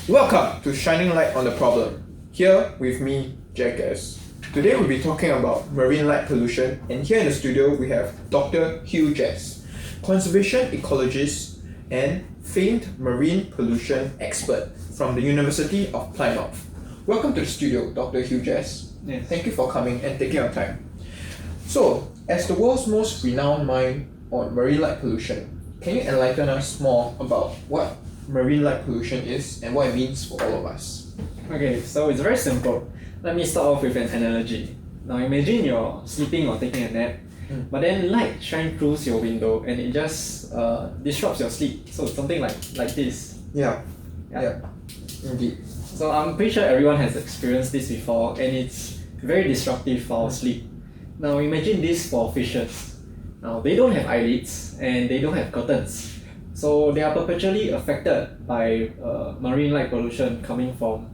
Welcome to Shining Light on the Problem. Here with me, Jackass. Today we'll be talking about marine light pollution, and here in the studio we have Dr. Hugh Jess, conservation ecologist and famed marine pollution expert from the University of Plymouth. Welcome to the studio, Dr. Hugh Jess. Yes. Thank you for coming and taking your time. So, as the world's most renowned mind on marine light pollution, can you enlighten us more about what marine light pollution is and what it means for all of us? Okay, so it's very simple. Let me start off with an analogy. Now imagine you're sleeping or taking a nap, but then light shines through your window and it just disrupts your sleep. So it's something like this. Yeah. Yeah. Indeed. So I'm pretty sure everyone has experienced this before, and it's very disruptive for our sleep. Now imagine this for fishes. Now they don't have eyelids and they don't have curtains. So they are perpetually affected by marine light pollution coming from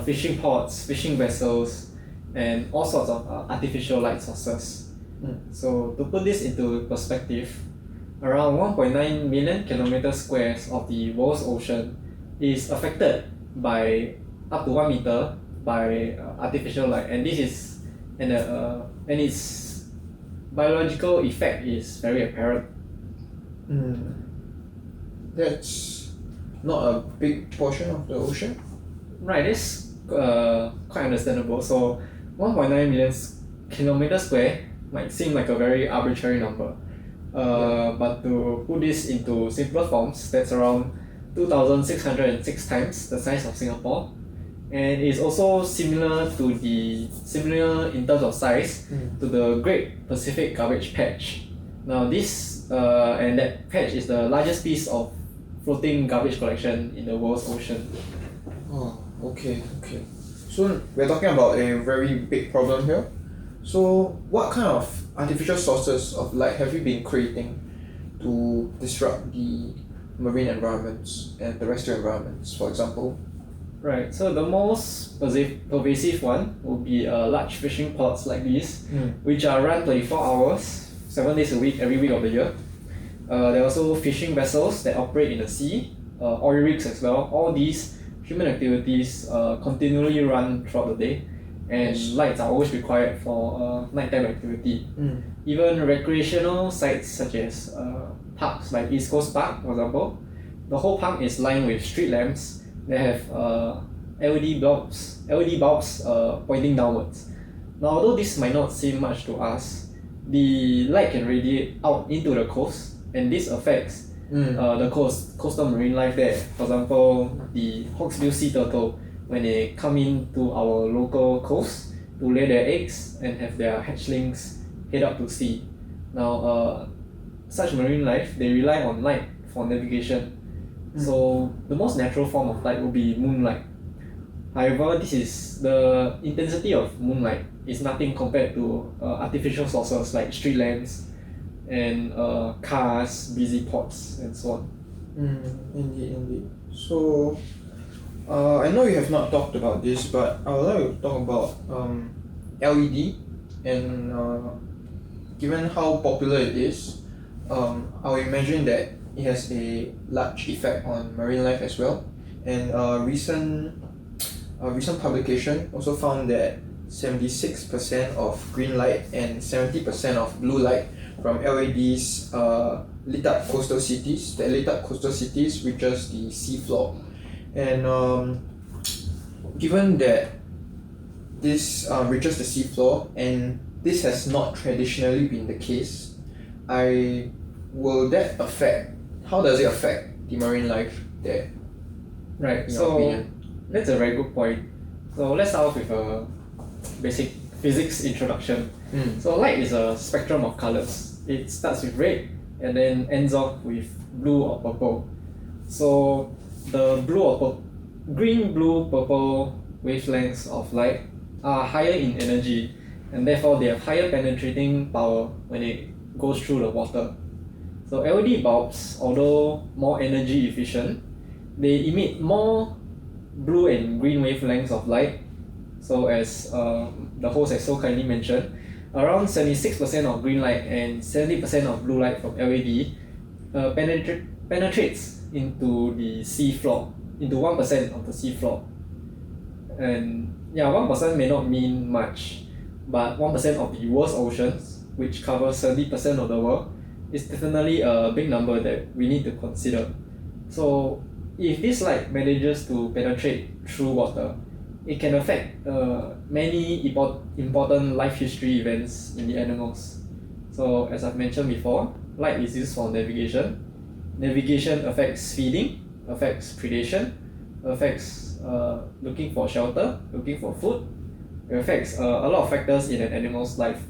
fishing pods, fishing vessels, and all sorts of artificial light sources. So to put this into perspective, around 1.9 million kilometers squares of the world's ocean is affected by up to 1 meter by artificial light, and this is and its biological effect is very apparent. That's not a big portion of the ocean. Right, it's quite understandable. So 1.9 million kilometers square might seem like a very arbitrary number. But to put this into simpler forms, that's around 2,606 times the size of Singapore. And it's also similar in terms of size to the Great Pacific Garbage Patch. Now this and that patch is the largest piece of floating garbage collection in the world's ocean. Oh, okay. So we're talking about a very big problem here. So what kind of artificial sources of light have you been creating to disrupt the marine environments and terrestrial environments, for example? Right, so the most pervasive one would be large fishing pods like these, which are run 24 hours, 7 days a week, every week of the year. There are also fishing vessels that operate in the sea, oil rigs as well. All these human activities continually run throughout the day, and lights are always required for nighttime activity. Even recreational sites such as parks like East Coast Park, for example, the whole park is lined with street lamps that have LED bulbs pointing downwards. Now, although this might not seem much to us, the light can radiate out into the coast, and this affects the coastal marine life there. For example, the hawksbill sea turtle, when they come into our local coast to lay their eggs and have their hatchlings head out to sea. Now, such marine life, they rely on light for navigation. So the most natural form of light will be moonlight. However, the intensity of moonlight is nothing compared to artificial sources like street lamps and cars, busy ports, and so on. Indeed. So I know you have not talked about this, but I would like to talk about LED, and given how popular it is, I would imagine that it has a large effect on marine life as well. And recent publication also found that 76% of green light and 70% of blue light from LEDs lit up coastal cities reaches the seafloor. And given that this reaches the seafloor, and this has not traditionally been the case, how does it affect the marine life there? Right, in your so opinion? that's a very good point. So let's start off with a basic physics introduction. So light is a spectrum of colors. It starts with red and then ends off with blue or purple. So the green, blue, purple wavelengths of light are higher in energy, and therefore they have higher penetrating power when it goes through the water. So LED bulbs, although more energy efficient, they emit more blue and green wavelengths of light. So as the host has so kindly mentioned, around 76% of green light and 70% of blue light from LED penetrates into the sea floor. into 1% of the seafloor. And yeah, 1% may not mean much, but 1% of the world's oceans, which covers 70% of the world, is definitely a big number that we need to consider. So if this light manages to penetrate through water, it can affect many important life history events in the animals. So as I've mentioned before, light is used for navigation. Navigation affects feeding, affects predation, affects looking for shelter, looking for food. It affects a lot of factors in an animal's life.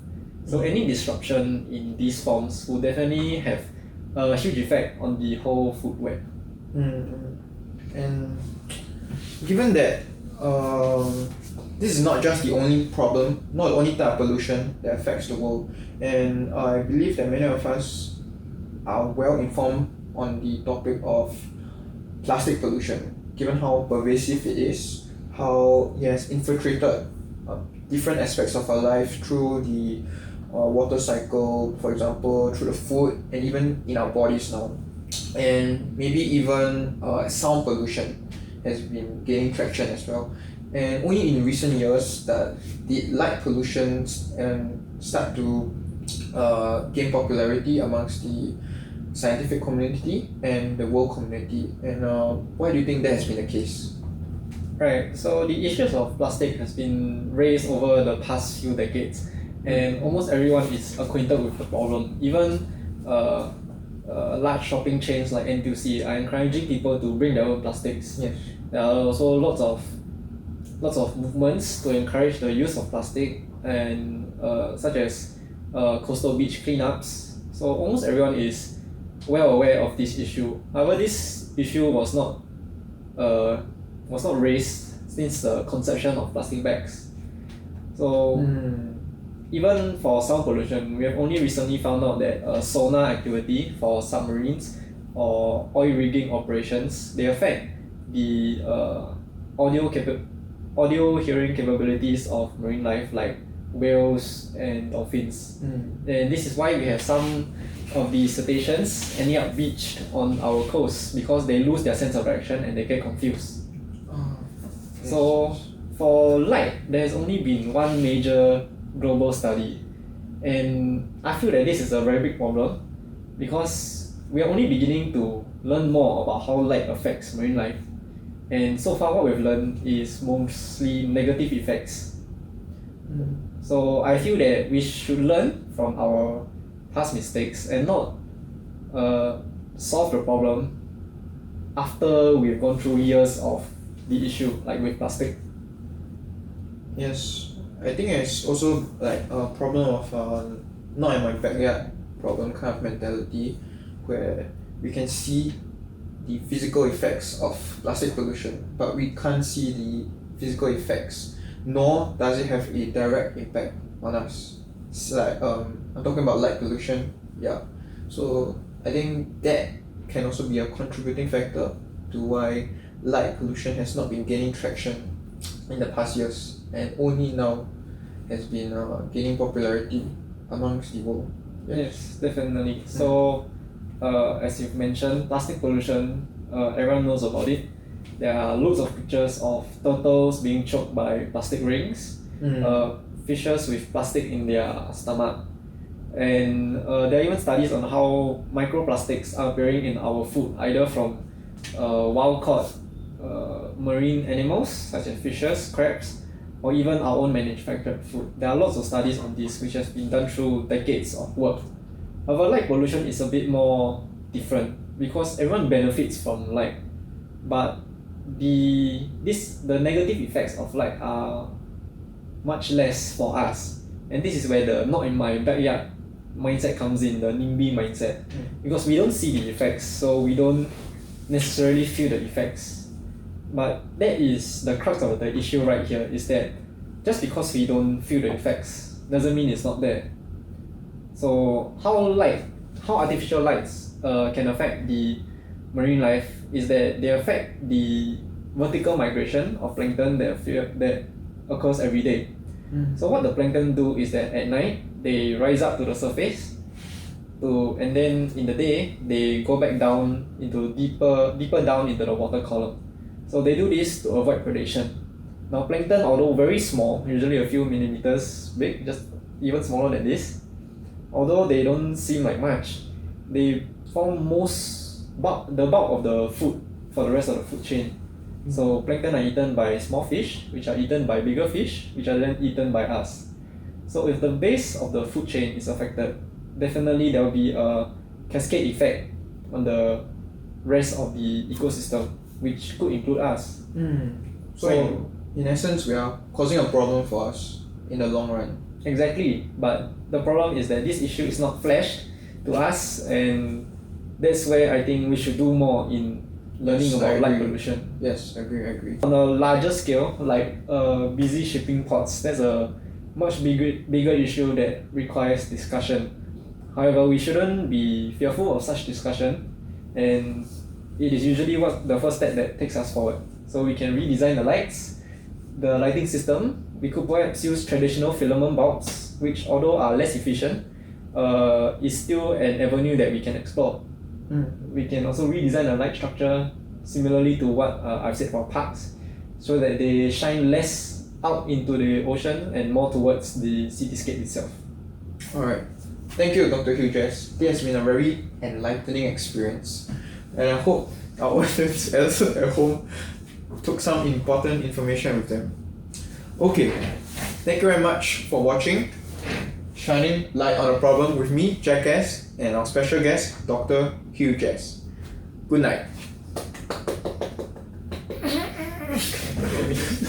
So any disruption in these forms will definitely have a huge effect on the whole food web. And given that this is not just the only problem, not the only type of pollution that affects the world, and I believe that many of us are well informed on the topic of plastic pollution, given how pervasive it is, how it has infiltrated different aspects of our life through the water cycle, for example, through the food, and even in our bodies now. And maybe even sound pollution has been gaining traction as well. And only in recent years that the light pollution start to gain popularity amongst the scientific community and the world community. And why do you think that has been the case? Right, so the issues of plastic has been raised over the past few decades, and almost everyone is acquainted with the problem. Even large shopping chains like NTUC are encouraging people to bring their own plastics. Yes. There are also lots of movements to encourage the use of plastic, and such as coastal beach cleanups. So almost everyone is well aware of this issue. However, this issue was not raised since the conception of plastic bags. So even for sound pollution, we have only recently found out that sonar activity for submarines or oil rigging operations, they affect the audio hearing capabilities of marine life like whales and dolphins. And this is why we have some of the cetaceans ending up beached on our coast, because they lose their sense of direction and they get confused. So for light, there's only been one major global study, and I feel that this is a very big problem because we are only beginning to learn more about how light affects marine life, and so far what we've learned is mostly negative effects. So I feel that we should learn from our past mistakes and not solve the problem after we've gone through years of the issue, like with plastic. Yes, I think it's also like a problem of not in my backyard problem kind of mentality, where we can see the physical effects of plastic pollution, but we can't see the physical effects, nor does it have a direct impact on us. It's like I'm talking about light pollution, yeah. So I think that can also be a contributing factor to why light pollution has not been gaining traction in the past years, and only now has been gaining popularity amongst the world. Yes, definitely. So as you've mentioned, plastic pollution, everyone knows about it. There are loads of pictures of turtles being choked by plastic rings, fishes with plastic in their stomach, and there are even studies on how microplastics are appearing in our food, either from wild caught marine animals such as fishes, crabs, or even our own manufactured food. There are lots of studies on this which has been done through decades of work. However, light pollution is a bit more different because everyone benefits from light, but the negative effects of light are much less for us, and this is where the not in my backyard mindset comes in, the NIMBY mindset, because we don't see the effects, so we don't necessarily feel the effects. But that is the crux of the issue right here, is that just because we don't feel the effects doesn't mean it's not there. So how artificial lights can affect the marine life is that they affect the vertical migration of plankton that occurs every day. So what the plankton do is that at night they rise up to the surface, and then in the day they go back down into deeper down into the water column. So they do this to avoid predation. Now plankton, although very small, usually a few millimeters big, just even smaller than this, although they don't seem like much, they form the bulk of the food for the rest of the food chain. So plankton are eaten by small fish, which are eaten by bigger fish, which are then eaten by us. So if the base of the food chain is affected, definitely there will be a cascade effect on the rest of the ecosystem, which could include us. So in essence, we are causing a problem for us in the long run. Exactly, but the problem is that this issue is not flashed to us, and that's where I think we should do more in learning Yes, about I light agree. pollution. Yes, I agree. On a larger scale, like busy shipping ports, that's a much bigger issue that requires discussion. However, we shouldn't be fearful of such discussion, and it is usually the first step that takes us forward. So we can redesign the lighting system. We could perhaps use traditional filament bulbs, which although are less efficient, is still an avenue that we can explore. We can also redesign the light structure similarly to what I've said for parks, so that they shine less out into the ocean and more towards the cityscape itself. Alright. Thank you, Dr. Hugh Jess. This has been a very enlightening experience, and I hope our audience also at home took some important information with them. Okay, thank you very much for watching. Shining light on a problem with me, Jackass, and our special guest, Dr. Hugh Jess. Good night.